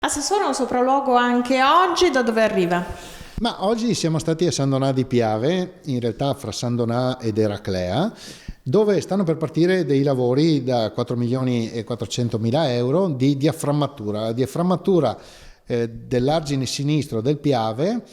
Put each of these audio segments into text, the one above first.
Assessore, un sopralluogo anche oggi, da dove arriva? Ma oggi siamo stati a San Donà di Piave, in realtà fra San Donà ed Eraclea, dove stanno per partire dei lavori da 4 milioni e 400 mila euro di diaframmatura. La diaframmatura dell'argine sinistro del Piave.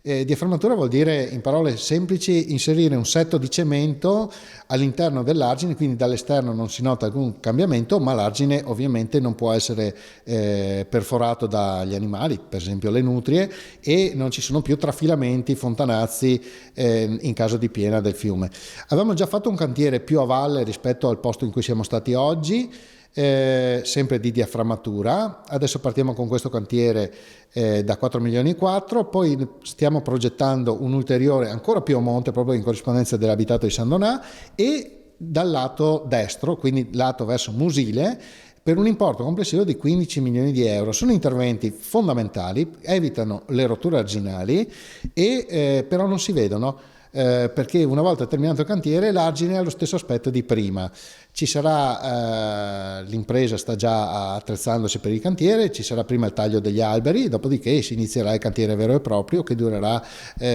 Diaframmatura vuol dire, in parole semplici, inserire un setto di cemento all'interno dell'argine, quindi dall'esterno non si nota alcun cambiamento, ma l'argine ovviamente non può essere perforato dagli animali, per esempio le nutrie, e non ci sono più trafilamenti, fontanazzi in caso di piena del fiume. Avevamo già fatto un cantiere più a valle rispetto al posto in cui siamo stati oggi, sempre di diaframmatura. Adesso partiamo con questo cantiere da 4 milioni e 4, poi stiamo progettando un ulteriore ancora più a monte, proprio in corrispondenza dell'abitato di San Donà, e dal lato destro, quindi lato verso Musile, per un importo complessivo di 15 milioni di euro. Sono interventi fondamentali, evitano le rotture arginali e però non si vedono, perché una volta terminato il cantiere l'argine ha lo stesso aspetto di prima. Ci sarà, l'impresa sta già attrezzandosi per il cantiere, ci sarà prima il taglio degli alberi, dopodiché si inizierà il cantiere vero e proprio, che durerà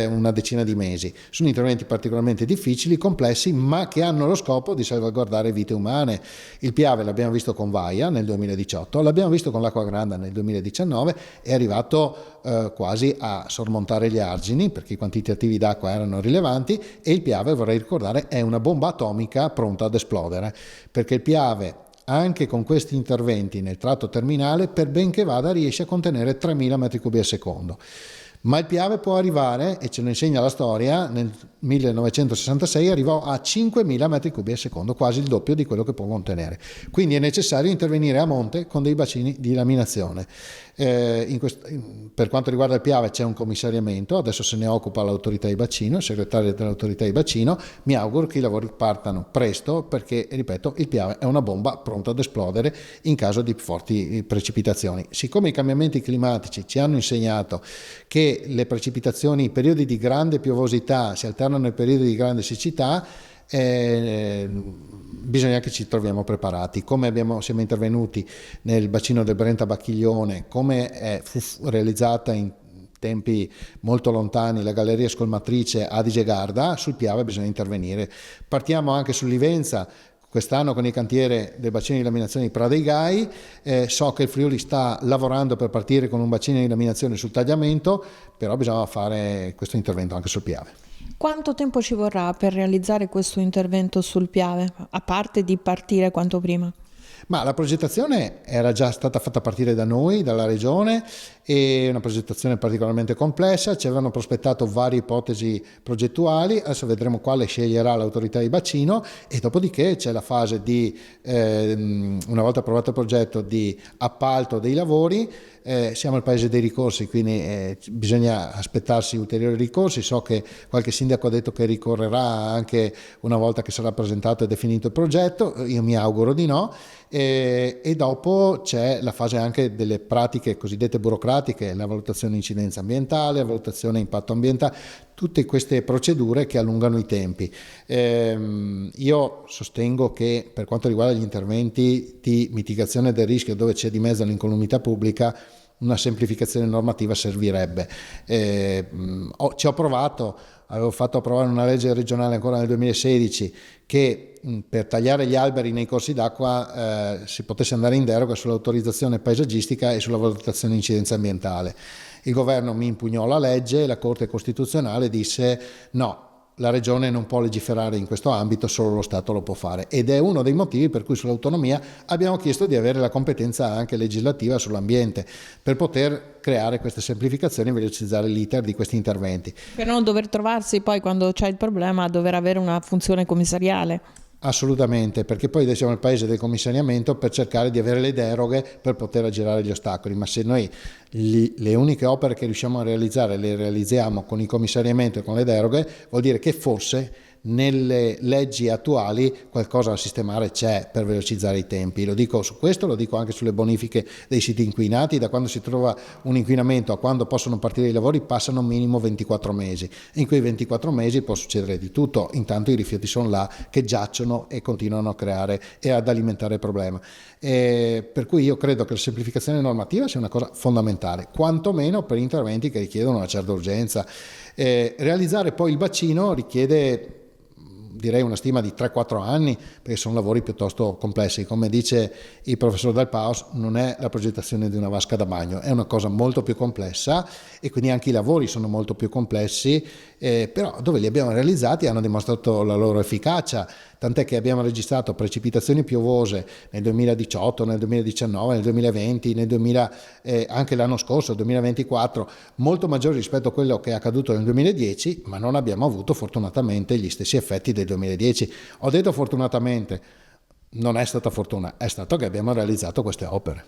una decina di mesi. Sono interventi particolarmente difficili, complessi, ma che hanno lo scopo di salvaguardare vite umane. Il Piave l'abbiamo visto con Vaia nel 2018, l'abbiamo visto con l'Acqua Granda nel 2019, è arrivato quasi a sormontare gli argini, perché i quantitativi d'acqua erano rilevanti, e il Piave, vorrei ricordare, è una bomba atomica pronta ad esplodere, perché il Piave, anche con questi interventi nel tratto terminale, per ben che vada riesce a contenere 3.000 metri cubi al secondo. Ma il Piave può arrivare, e ce lo insegna la storia, nel 1966 arrivò a 5.000 metri cubi al secondo, quasi il doppio di quello che può contenere. Quindi è necessario intervenire a monte con dei bacini di laminazione. Per quanto riguarda il Piave c'è un commissariamento, adesso se ne occupa l'autorità di bacino, il segretario dell'autorità di bacino. Mi auguro che i lavori partano presto, perché, ripeto, il Piave è una bomba pronta ad esplodere in caso di forti precipitazioni. Siccome i cambiamenti climatici ci hanno insegnato che le precipitazioni, i periodi di grande piovosità si alternano ai periodi di grande siccità, bisogna che ci troviamo preparati. Come siamo intervenuti nel bacino del Brenta Bacchiglione, come fu realizzata in tempi molto lontani la galleria scolmatrice Adige Garda, sul Piave bisogna intervenire. Partiamo anche sull'Ivenza quest'anno con il cantiere del bacino di laminazione di Pra dei Gai. So che il Friuli sta lavorando per partire con un bacino di laminazione sul tagliamento, però bisogna fare questo intervento anche sul Piave. Quanto tempo ci vorrà per realizzare questo intervento sul Piave, a parte di partire quanto prima? Ma la progettazione era già stata fatta partire da noi, dalla regione, è una progettazione particolarmente complessa, ci avevano prospettato varie ipotesi progettuali, adesso vedremo quale sceglierà l'autorità di bacino, e dopodiché c'è la fase di, una volta approvato il progetto, di appalto dei lavori. Siamo il paese dei ricorsi, quindi bisogna aspettarsi ulteriori ricorsi. So che qualche sindaco ha detto che ricorrerà anche una volta che sarà presentato e definito il progetto, io mi auguro di no, e dopo c'è la fase anche delle pratiche cosiddette burocratiche, la valutazione di incidenza ambientale, la valutazione impatto ambientale, tutte queste procedure che allungano i tempi. Io sostengo che, per quanto riguarda gli interventi di mitigazione del rischio dove c'è di mezzo l'incolumità pubblica, una semplificazione normativa servirebbe. Ci ho provato, avevo fatto approvare una legge regionale ancora nel 2016 che per tagliare gli alberi nei corsi d'acqua si potesse andare in deroga sull'autorizzazione paesaggistica e sulla valutazione di incidenza ambientale. Il governo mi impugnò la legge e la Corte Costituzionale disse no, la regione non può legiferare in questo ambito, solo lo Stato lo può fare, ed è uno dei motivi per cui sull'autonomia abbiamo chiesto di avere la competenza anche legislativa sull'ambiente, per poter creare queste semplificazioni e velocizzare l'iter di questi interventi. Per non dover trovarsi poi, quando c'è il problema, a dover avere una funzione commissariale. Assolutamente, perché poi siamo il paese del commissariamento per cercare di avere le deroghe per poter aggirare gli ostacoli, ma se noi le uniche opere che riusciamo a realizzare le realizziamo con il commissariamento e con le deroghe, vuol dire che forse nelle leggi attuali qualcosa da sistemare c'è per velocizzare i tempi. Lo dico su questo, lo dico anche sulle bonifiche dei siti inquinati. Da quando si trova un inquinamento a quando possono partire i lavori passano minimo 24 mesi. In quei 24 mesi può succedere di tutto, intanto i rifiuti sono là che giacciono e continuano a creare e ad alimentare il problema. Per cui io credo che la semplificazione normativa sia una cosa fondamentale, quantomeno per interventi che richiedono una certa urgenza. Realizzare poi il bacino richiede, direi, una stima di 3-4 anni, perché sono lavori piuttosto complessi. Come dice il professor Del Paus, non è la progettazione di una vasca da bagno, è una cosa molto più complessa e quindi anche i lavori sono molto più complessi, però dove li abbiamo realizzati hanno dimostrato la loro efficacia, tant'è che abbiamo registrato precipitazioni piovose nel 2018, nel 2019, nel 2020, anche l'anno scorso, il 2024, molto maggiori rispetto a quello che è accaduto nel 2010, ma non abbiamo avuto fortunatamente gli stessi effetti del 2010. Ho detto fortunatamente, non è stata fortuna, è stato che abbiamo realizzato queste opere.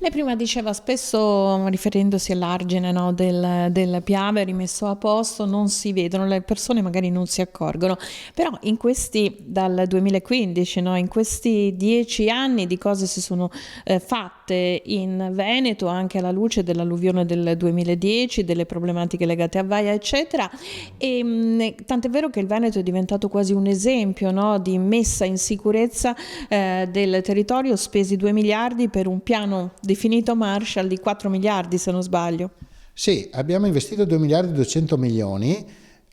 Lei prima diceva spesso, riferendosi all'argine, no, del Piave rimesso a posto, non si vedono, le persone magari non si accorgono, però in questi, dal 2015, no, in questi 10 anni di cose si sono fatte in Veneto, anche alla luce dell'alluvione del 2010, delle problematiche legate a Vaia, eccetera, e tant'è vero che il Veneto è diventato quasi un esempio, no, di messa in sicurezza del territorio, spesi 2 miliardi per un piano definito Marshall di 4 miliardi, se non sbaglio. Sì, abbiamo investito 2 miliardi e 200 milioni.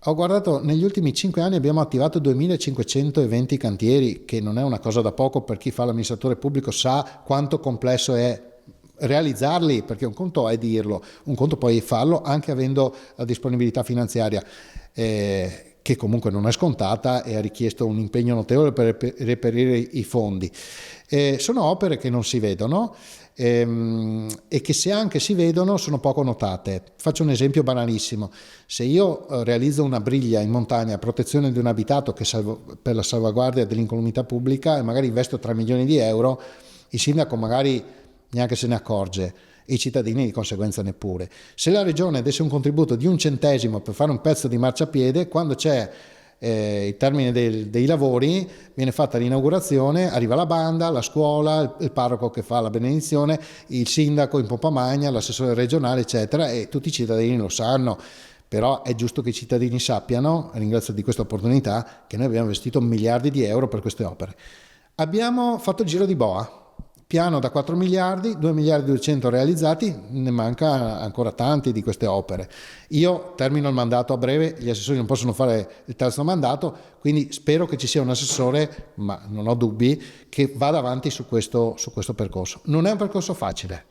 Ho guardato, negli ultimi 5 anni abbiamo attivato 2520 cantieri, che non è una cosa da poco. Per chi fa l'amministratore pubblico sa quanto complesso è realizzarli, perché un conto è dirlo, un conto poi è farlo anche avendo la disponibilità finanziaria, che comunque non è scontata e ha richiesto un impegno notevole per reperire i fondi. Sono opere che non si vedono e che, se anche si vedono, sono poco notate. Faccio un esempio banalissimo: se io realizzo una briglia in montagna a protezione di un abitato per la salvaguardia dell'incolumità pubblica e magari investo 3 milioni di euro, il sindaco magari neanche se ne accorge e i cittadini di conseguenza neppure. Se la regione desse un contributo di 1 centesimo per fare un pezzo di marciapiede, quando c'è il termine dei lavori, viene fatta l'inaugurazione, arriva la banda, la scuola, il parroco che fa la benedizione, il sindaco in pompa magna, l'assessore regionale, eccetera, e tutti i cittadini lo sanno. Però è giusto che i cittadini sappiano, ringrazio di questa opportunità, che noi abbiamo investito miliardi di euro per queste opere. Abbiamo fatto il giro di boa, piano da 4 miliardi, 2 miliardi e 200 realizzati, ne manca ancora tanti di queste opere. Io termino il mandato a breve, gli assessori non possono fare il terzo mandato, quindi spero che ci sia un assessore, ma non ho dubbi, che vada avanti su questo percorso. Non è un percorso facile,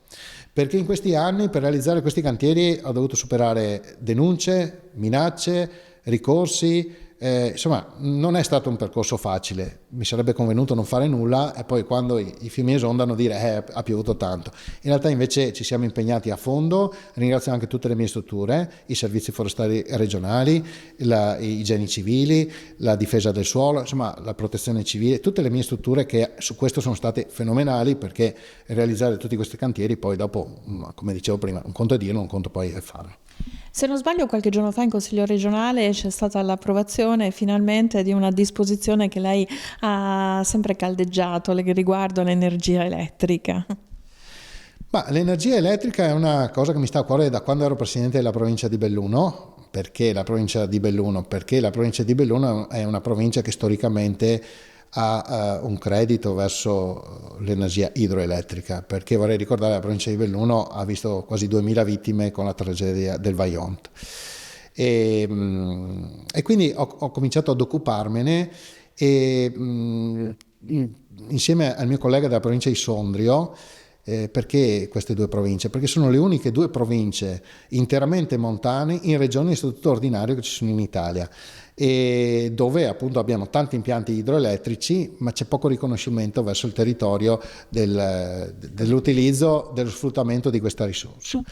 perché in questi anni per realizzare questi cantieri ho dovuto superare denunce, minacce, ricorsi. Insomma, non è stato un percorso facile. Mi sarebbe convenuto non fare nulla e poi quando i fiumi esondano dire ha piovuto tanto. In realtà invece ci siamo impegnati a fondo. Ringrazio anche tutte le mie strutture, i servizi forestali regionali, i geni civili, la difesa del suolo, insomma la protezione civile, tutte le mie strutture che su questo sono state fenomenali, perché realizzare tutti questi cantieri poi dopo, come dicevo prima, un conto è dirlo, un conto poi è farlo. Se non sbaglio, qualche giorno fa in Consiglio regionale c'è stata l'approvazione finalmente di una disposizione che lei ha sempre caldeggiato riguardo all'energia elettrica. Ma l'energia elettrica è una cosa che mi sta a cuore da quando ero presidente della provincia di Belluno. Perché la provincia di Belluno? Perché la provincia di Belluno è una provincia che storicamente ha un credito verso l'energia idroelettrica, perché vorrei ricordare la provincia di Belluno ha visto quasi 2000 vittime con la tragedia del Vajont e quindi ho cominciato ad occuparmene e insieme al mio collega della provincia di Sondrio. Perché queste due province? Perché sono le uniche 2 province interamente montane in regioni di statuto ordinario che ci sono in Italia, e dove appunto abbiamo tanti impianti idroelettrici, ma c'è poco riconoscimento verso il territorio dell'utilizzo, dello sfruttamento di questa risorsa.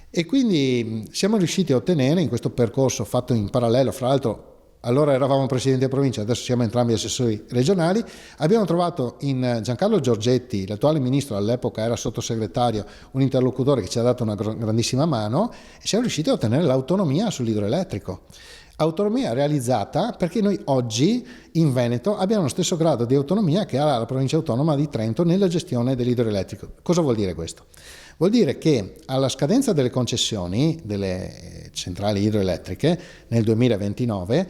E quindi siamo riusciti a ottenere, in questo percorso fatto in parallelo, fra l'altro allora eravamo presidente di provincia, adesso siamo entrambi assessori regionali, abbiamo trovato in Giancarlo Giorgetti, l'attuale ministro, all'epoca era sottosegretario, un interlocutore che ci ha dato una grandissima mano, e siamo riusciti a ottenere l'autonomia sull'idroelettrico. Autonomia realizzata perché noi oggi in Veneto abbiamo lo stesso grado di autonomia che ha la provincia autonoma di Trento nella gestione dell'idroelettrico. Cosa vuol dire questo? Vuol dire che alla scadenza delle concessioni delle centrali idroelettriche nel 2029,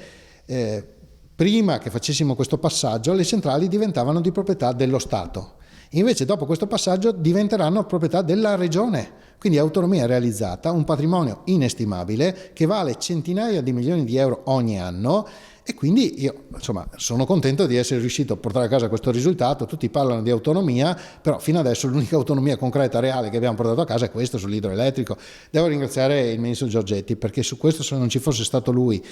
prima che facessimo questo passaggio, le centrali diventavano di proprietà dello Stato. Invece dopo questo passaggio diventeranno proprietà della regione, quindi autonomia realizzata, un patrimonio inestimabile che vale centinaia di milioni di euro ogni anno, e quindi io sono contento di essere riuscito a portare a casa questo risultato. Tutti parlano di autonomia, però fino adesso l'unica autonomia concreta reale che abbiamo portato a casa è questa sull'idroelettrico. Devo ringraziare il ministro Giorgetti, perché su questo, se non ci fosse stato lui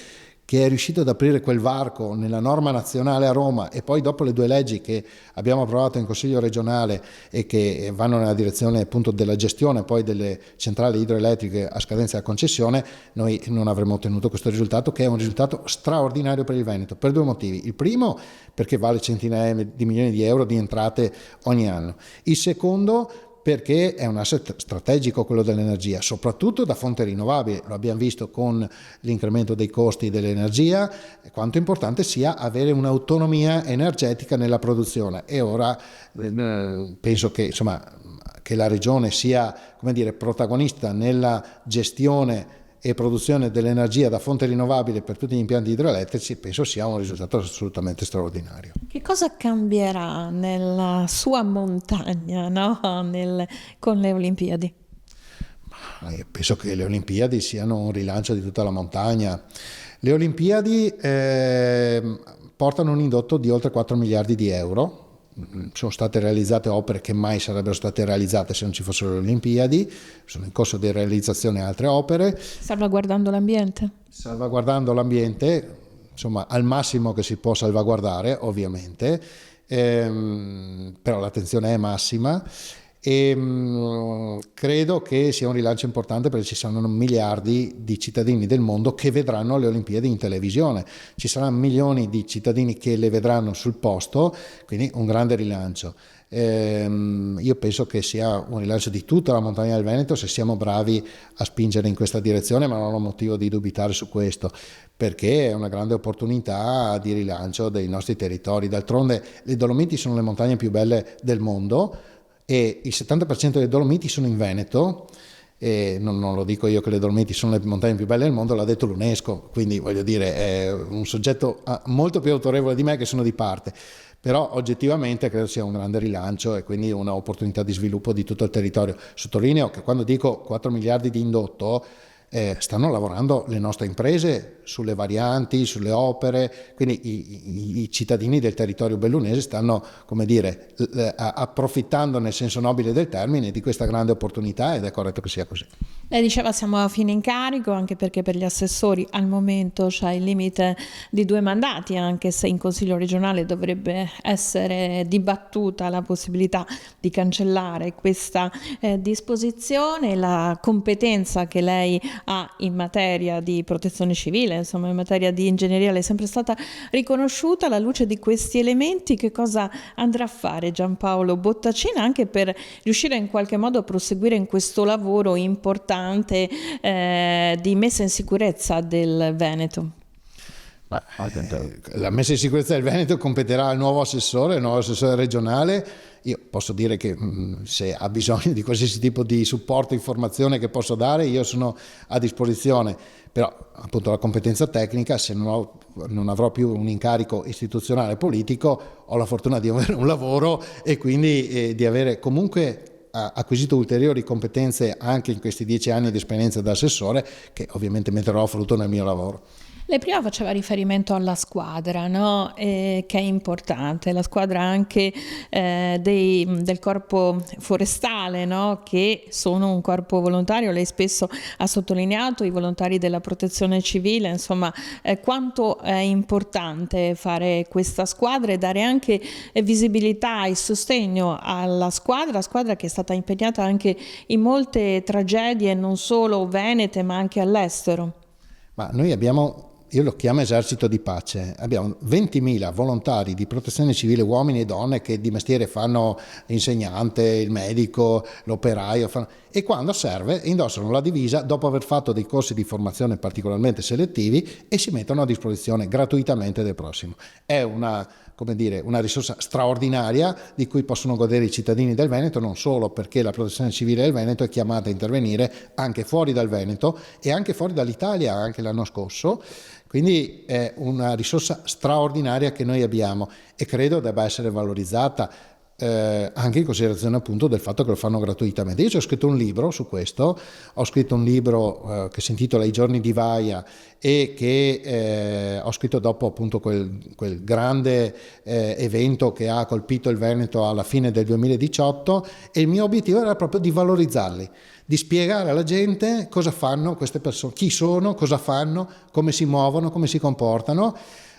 che è riuscito ad aprire quel varco nella norma nazionale a Roma, e poi dopo le 2 leggi che abbiamo approvato in Consiglio regionale e che vanno nella direzione appunto della gestione poi delle centrali idroelettriche a scadenza della concessione, noi non avremmo ottenuto questo risultato, che è un risultato straordinario per il Veneto, per 2 motivi. Il primo, perché vale centinaia di milioni di euro di entrate ogni anno. Il secondo, perché è un asset strategico quello dell'energia, soprattutto da fonte rinnovabile. Lo abbiamo visto con l'incremento dei costi dell'energia, quanto importante sia avere un'autonomia energetica nella produzione. E ora penso che che la regione sia, protagonista nella gestione e produzione dell'energia da fonte rinnovabile per tutti gli impianti idroelettrici, penso sia un risultato assolutamente straordinario. Che cosa cambierà nella sua montagna, no? Con le Olimpiadi? Io penso che le Olimpiadi siano un rilancio di tutta la montagna. Le Olimpiadi portano un indotto di oltre 4 miliardi di euro. Sono state realizzate opere che mai sarebbero state realizzate se non ci fossero le Olimpiadi. Sono in corso di realizzazione altre opere. Salvaguardando l'ambiente? Salvaguardando l'ambiente, al massimo che si può salvaguardare, ovviamente, però l'attenzione è massima. E credo che sia un rilancio importante, perché ci saranno miliardi di cittadini del mondo che vedranno le Olimpiadi in televisione, ci saranno milioni di cittadini che le vedranno sul posto, quindi un grande rilancio. Io penso che sia un rilancio di tutta la montagna del Veneto, se siamo bravi a spingere in questa direzione, ma non ho motivo di dubitare su questo, perché è una grande opportunità di rilancio dei nostri territori. D'altronde le Dolomiti sono le montagne più belle del mondo, e il 70% dei Dolomiti sono in Veneto, e non lo dico io che le Dolomiti sono le montagne più belle del mondo, l'ha detto l'UNESCO, quindi voglio dire è un soggetto molto più autorevole di me, che sono di parte, però oggettivamente credo sia un grande rilancio e quindi un'opportunità di sviluppo di tutto il territorio. Sottolineo che quando dico 4 miliardi di indotto, stanno lavorando le nostre imprese sulle varianti, sulle opere, quindi i cittadini del territorio bellunese stanno, approfittando nel senso nobile del termine di questa grande opportunità, ed è corretto che sia così. Lei diceva siamo a fine incarico, anche perché per gli assessori al momento c'è il limite di 2 mandati, anche se in Consiglio regionale dovrebbe essere dibattuta la possibilità di cancellare questa disposizione. La competenza che lei ha in materia di protezione civile, insomma in materia di ingegneria, le è sempre stata riconosciuta. Alla luce di questi elementi, che cosa andrà a fare Giampaolo Bottacina anche per riuscire in qualche modo a proseguire in questo lavoro importante di messa in sicurezza del Veneto? La messa in sicurezza del Veneto competerà al nuovo assessore regionale. Io posso dire che se ha bisogno di qualsiasi tipo di supporto, informazione che posso dare, io sono a disposizione, però appunto la competenza tecnica, se non avrò più un incarico istituzionale politico, ho la fortuna di avere un lavoro e quindi di avere comunque acquisito ulteriori competenze anche in questi 10 anni di esperienza da assessore, che ovviamente metterò a frutto nel mio lavoro. Lei prima faceva riferimento alla squadra, no? Che è importante, la squadra anche del corpo forestale, no? Che sono un corpo volontario. Lei spesso ha sottolineato i volontari della protezione civile, insomma quanto è importante fare questa squadra e dare anche visibilità e sostegno alla squadra che è stata impegnata anche in molte tragedie non solo venete ma anche all'estero. Ma noi abbiamo io lo chiamo esercito di pace, abbiamo 20.000 volontari di protezione civile, uomini e donne che di mestiere fanno l'insegnante, il medico, l'operaio, e quando serve indossano la divisa dopo aver fatto dei corsi di formazione particolarmente selettivi e si mettono a disposizione gratuitamente del prossimo. È una risorsa straordinaria di cui possono godere i cittadini del Veneto, non solo perché la protezione civile del Veneto è chiamata a intervenire anche fuori dal Veneto e anche fuori dall'Italia, anche l'anno scorso. Quindi è una risorsa straordinaria che noi abbiamo e credo debba essere valorizzata anche in considerazione appunto del fatto che lo fanno gratuitamente. Io ci ho scritto un libro su questo, ho scritto un libro che si intitola I giorni di Vaia e che ho scritto dopo appunto quel grande evento che ha colpito il Veneto alla fine del 2018, e il mio obiettivo era proprio di valorizzarli, di spiegare alla gente cosa fanno queste persone, chi sono, cosa fanno, come si muovono, come si comportano.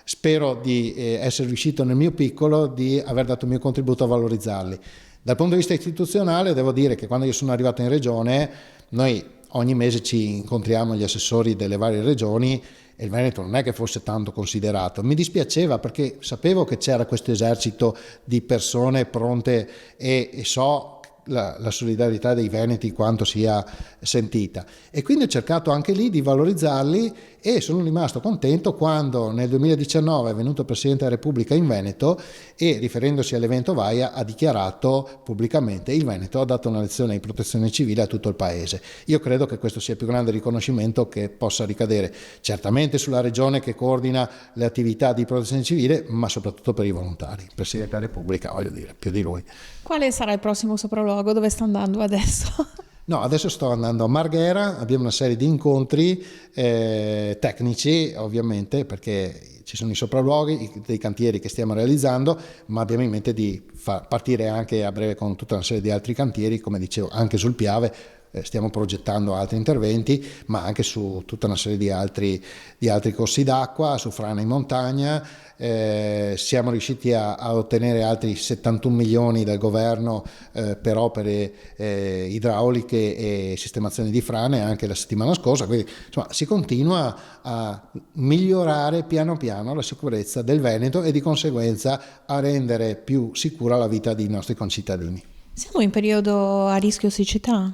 Spero di essere riuscito nel mio piccolo di aver dato il mio contributo a valorizzarli. Dal punto di vista istituzionale devo dire che quando io sono arrivato in regione, noi ogni mese ci incontriamo gli assessori delle varie regioni e il Veneto non è che fosse tanto considerato. Mi dispiaceva perché sapevo che c'era questo esercito di persone pronte e so la solidarietà dei veneti quanto sia sentita, e quindi ho cercato anche lì di valorizzarli e sono rimasto contento quando nel 2019 è venuto il Presidente della Repubblica in Veneto e, riferendosi all'evento Vaia, ha dichiarato pubblicamente: il Veneto ha dato una lezione di protezione civile a tutto il paese. Io credo che questo sia il più grande riconoscimento che possa ricadere certamente sulla regione che coordina le attività di protezione civile, ma soprattutto per i volontari. Il Presidente della Repubblica, voglio dire, più di lui. Quale sarà il prossimo sopralluogo? Dove sta andando adesso? No, adesso sto andando a Marghera, abbiamo una serie di incontri tecnici ovviamente, perché ci sono i sopralluoghi dei cantieri che stiamo realizzando, ma abbiamo in mente di far partire anche a breve con tutta una serie di altri cantieri, come dicevo, anche sul Piave. Stiamo progettando altri interventi, ma anche su tutta una serie di altri corsi d'acqua, su frane in montagna. Siamo riusciti a ottenere altri 71 milioni dal governo per opere idrauliche e sistemazione di frane anche la settimana scorsa, quindi insomma si continua a migliorare piano piano la sicurezza del Veneto e di conseguenza a rendere più sicura la vita dei nostri concittadini. Siamo in periodo a rischio siccità?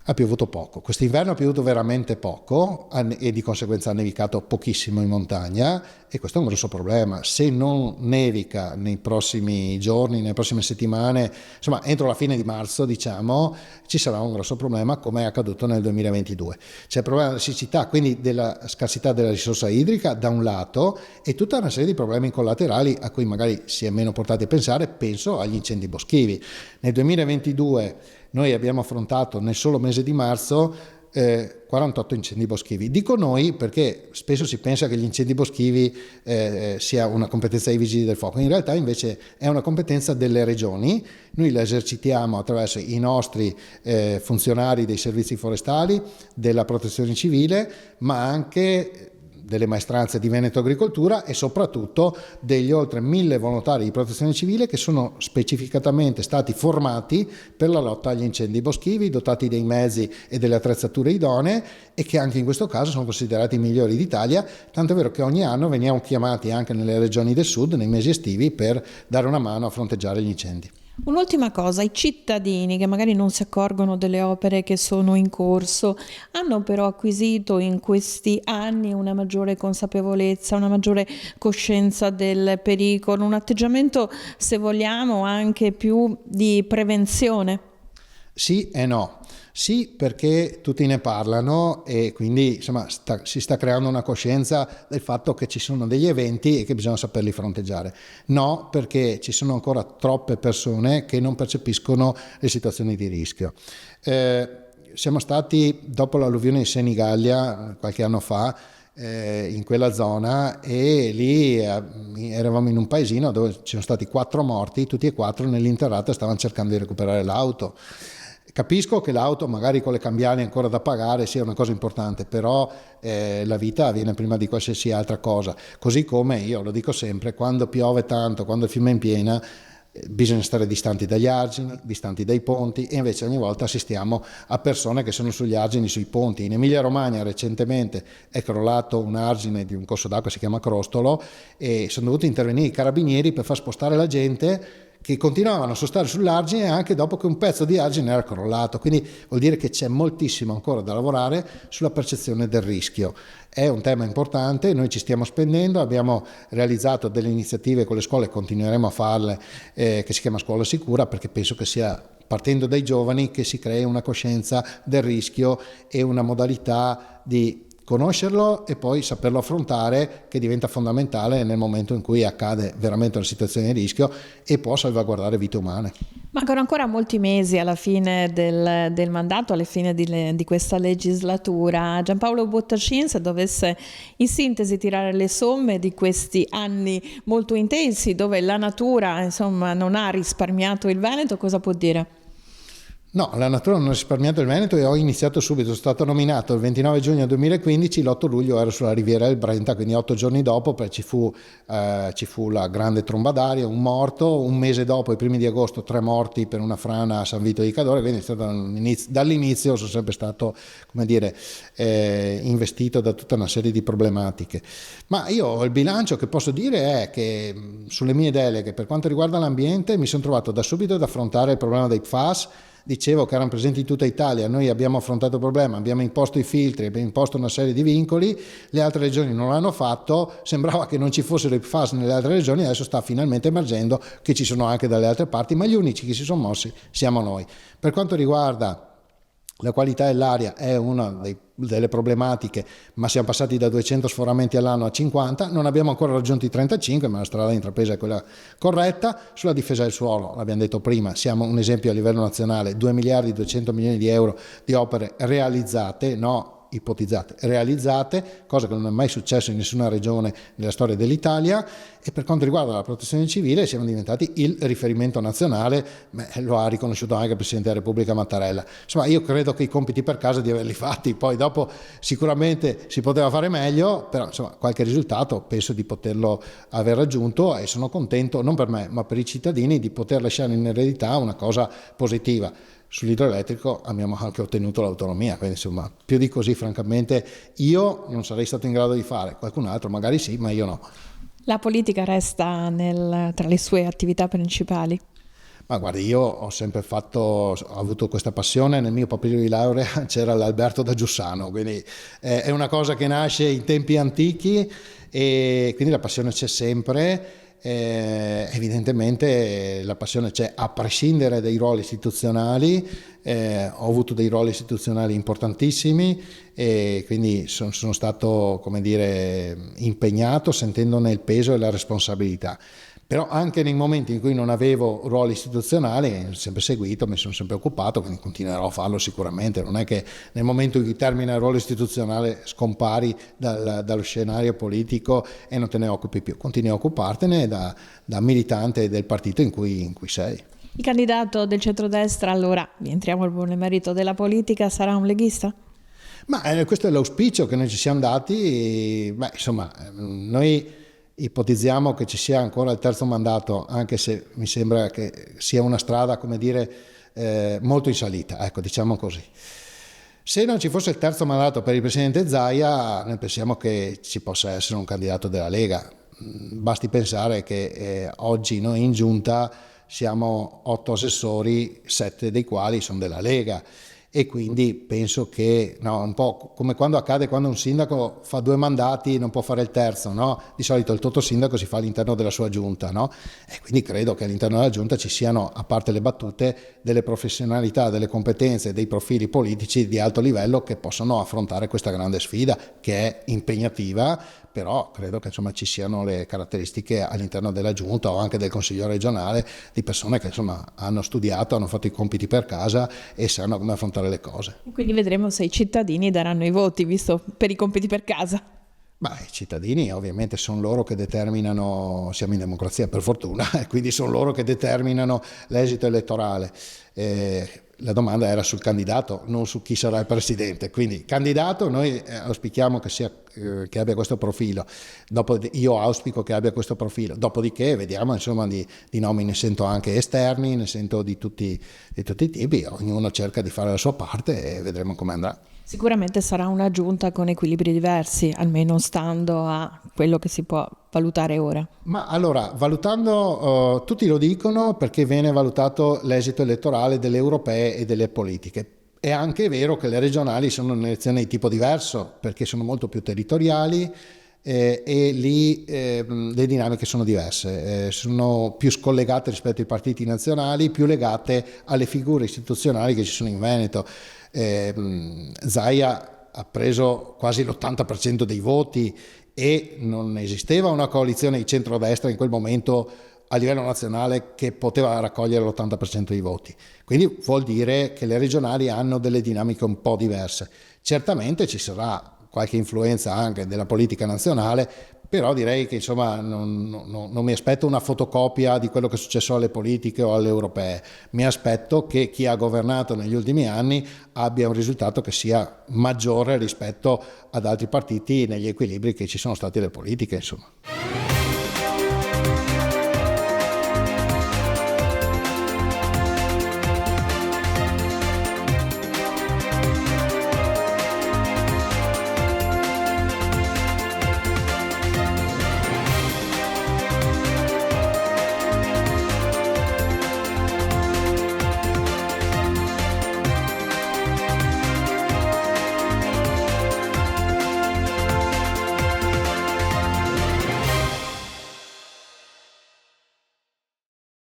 Ha piovuto poco, quest'inverno ha piovuto veramente poco e di conseguenza ha nevicato pochissimo in montagna, e questo è un grosso problema. Se non nevica nei prossimi giorni, nelle prossime settimane, insomma entro la fine di marzo diciamo, ci sarà un grosso problema come è accaduto nel 2022. C'è il problema della siccità, quindi della scarsità della risorsa idrica da un lato, e tutta una serie di problemi collaterali a cui magari si è meno portati a pensare. Penso agli incendi boschivi. Nel 2022 noi abbiamo affrontato nel solo mese di marzo 48 incendi boschivi. Dico noi perché spesso si pensa che gli incendi boschivi sia una competenza dei vigili del fuoco, in realtà invece è una competenza delle regioni. Noi la esercitiamo attraverso i nostri funzionari dei servizi forestali, della protezione civile, ma anche delle maestranze di Veneto Agricoltura e soprattutto degli oltre 1000 volontari di protezione civile che sono specificatamente stati formati per la lotta agli incendi boschivi, dotati dei mezzi e delle attrezzature idonee, e che anche in questo caso sono considerati i migliori d'Italia, tanto è vero che ogni anno veniamo chiamati anche nelle regioni del sud nei mesi estivi per dare una mano a fronteggiare gli incendi. Un'ultima cosa, i cittadini che magari non si accorgono delle opere che sono in corso hanno però acquisito in questi anni una maggiore consapevolezza, una maggiore coscienza del pericolo, un atteggiamento, se vogliamo, anche più di prevenzione. Sì e no. Sì, perché tutti ne parlano e quindi insomma si sta creando una coscienza del fatto che ci sono degli eventi e che bisogna saperli fronteggiare. No, perché ci sono ancora troppe persone che non percepiscono le situazioni di rischio. Siamo stati, dopo l'alluvione di Senigallia qualche anno fa, in quella zona, e lì eravamo in un paesino dove ci sono stati 4 morti, tutti e 4 nell'interrata stavano cercando di recuperare l'auto. Capisco che l'auto magari con le cambiali ancora da pagare sia una cosa importante, però la vita viene prima di qualsiasi altra cosa. Così come io lo dico sempre, quando piove tanto, quando il fiume è in piena, bisogna stare distanti dagli argini, distanti dai ponti, e invece ogni volta assistiamo a persone che sono sugli argini, sui ponti. In Emilia Romagna recentemente è crollato un argine di un corso d'acqua, si chiama Crostolo, e sono dovuti intervenire i carabinieri per far spostare la gente che continuavano a sostare sull'argine anche dopo che un pezzo di argine era crollato. Quindi vuol dire che c'è moltissimo ancora da lavorare sulla percezione del rischio. È un tema importante, noi ci stiamo spendendo, abbiamo realizzato delle iniziative con le scuole, continueremo a farle, che si chiama Scuola Sicura, perché penso che sia partendo dai giovani che si crei una coscienza del rischio e una modalità di conoscerlo e poi saperlo affrontare, che diventa fondamentale nel momento in cui accade veramente una situazione di rischio e può salvaguardare vite umane. Mancano ancora molti mesi alla fine del mandato, alla fine di questa legislatura. Giampaolo Bottacin, se dovesse in sintesi tirare le somme di questi anni molto intensi dove la natura insomma non ha risparmiato il Veneto, cosa può dire? No, la natura non ha risparmiato il Veneto e ho iniziato subito. Sono stato nominato il 29 giugno 2015, l'8 luglio ero sulla riviera del Brenta, quindi 8 giorni dopo ci fu la grande tromba d'aria, un morto, un mese dopo, i primi di agosto, 3 morti per una frana a San Vito di Cadore, quindi è stato dall'inizio sono sempre stato, come dire, investito da tutta una serie di problematiche. Ma io il bilancio che posso dire è che sulle mie deleghe per quanto riguarda l'ambiente mi sono trovato da subito ad affrontare il problema dei PFAS. Dicevo che erano presenti in tutta Italia, noi abbiamo affrontato il problema, abbiamo imposto i filtri, abbiamo imposto una serie di vincoli, le altre regioni non l'hanno fatto, sembrava che non ci fossero i PFAS nelle altre regioni, adesso sta finalmente emergendo che ci sono anche dalle altre parti, ma gli unici che si sono mossi siamo noi. Per quanto riguarda la qualità dell'aria è una delle problematiche, ma siamo passati da 200 sforamenti all'anno a 50, non abbiamo ancora raggiunto i 35, ma la strada intrapresa è quella corretta. Sulla difesa del suolo, l'abbiamo detto prima, siamo un esempio a livello nazionale, 2 miliardi e 200 milioni di euro di opere realizzate, no ipotizzate, realizzate, cosa che non è mai successo in nessuna regione nella storia dell'Italia. E per quanto riguarda la protezione civile siamo diventati il riferimento nazionale, lo ha riconosciuto anche il Presidente della Repubblica Mattarella. Insomma, io credo che i compiti per casa di averli fatti, poi dopo sicuramente si poteva fare meglio, però insomma qualche risultato penso di poterlo aver raggiunto e sono contento, non per me ma per i cittadini, di poter lasciare in eredità una cosa positiva. Sull'idroelettrico abbiamo anche ottenuto l'autonomia, quindi insomma più di così francamente io non sarei stato in grado di fare, qualcun altro magari sì, ma io no. La politica resta tra le sue attività principali? Ma guardi, io ho sempre ho avuto questa passione, nel mio papiro di laurea c'era l'Alberto da Giussano, quindi è una cosa che nasce in tempi antichi e quindi la passione c'è sempre. Evidentemente la passione c'è a prescindere dai ruoli istituzionali, ho avuto dei ruoli istituzionali importantissimi e quindi sono stato, come dire, impegnato sentendone il peso e la responsabilità. Però anche nei momenti in cui non avevo ruoli istituzionali, ho sempre seguito, mi sono sempre occupato, quindi continuerò a farlo sicuramente. Non è che nel momento in cui termina il ruolo istituzionale scompari dallo scenario politico e non te ne occupi più. Continui a occupartene da militante del partito in cui sei. Il candidato del centrodestra, allora, rientriamo nel merito della politica, sarà un leghista? Ma questo è l'auspicio che noi ci siamo dati. Beh, insomma, noi ipotizziamo che ci sia ancora il terzo mandato, anche se mi sembra che sia una strada, come dire, molto in salita, ecco, diciamo così. Se non ci fosse il terzo mandato per il presidente Zaia, noi pensiamo che ci possa essere un candidato della Lega. Basti pensare che oggi noi in giunta siamo 8 assessori, 7 dei quali sono della Lega. E quindi penso che, no, un po' come quando accade quando un sindaco fa 2 mandati e non può fare il terzo, no? Di solito il totosindaco si fa all'interno della sua giunta, no? E quindi credo che all'interno della giunta ci siano, a parte le battute, delle professionalità, delle competenze, dei profili politici di alto livello che possono affrontare questa grande sfida che è impegnativa, però credo che insomma ci siano le caratteristiche all'interno della giunta o anche del consiglio regionale di persone che insomma hanno studiato, hanno fatto i compiti per casa e sanno come affrontare le cose. Quindi vedremo se i cittadini daranno i voti, visto per i compiti per casa. Beh, i cittadini ovviamente sono loro che determinano, siamo in democrazia per fortuna, e quindi sono loro che determinano l'esito elettorale. La domanda era sul candidato, non su chi sarà il presidente. Quindi candidato noi auspichiamo che sia che abbia questo profilo. Io auspico che abbia questo profilo. Dopodiché vediamo, insomma, di nomi ne sento anche esterni, ne sento di tutti i tipi, ognuno cerca di fare la sua parte e vedremo come andrà. Sicuramente sarà una giunta con equilibri diversi, almeno stando a quello che si può valutare ora. Ma allora, valutando, tutti lo dicono perché viene valutato l'esito elettorale delle europee e delle politiche. È anche vero che le regionali sono un'elezione di tipo diverso perché sono molto più territoriali e lì le dinamiche sono diverse, sono più scollegate rispetto ai partiti nazionali, più legate alle figure istituzionali che ci sono in Veneto. Zaia ha preso quasi l'80% dei voti e non esisteva una coalizione di centrodestra in quel momento a livello nazionale che poteva raccogliere l'80% dei voti. Quindi vuol dire che le regionali hanno delle dinamiche un po' diverse. Certamente ci sarà qualche influenza anche della politica nazionale, però direi che insomma non mi aspetto una fotocopia di quello che è successo alle politiche o alle europee. Mi aspetto che chi ha governato negli ultimi anni abbia un risultato che sia maggiore rispetto ad altri partiti negli equilibri che ci sono stati alle politiche, insomma.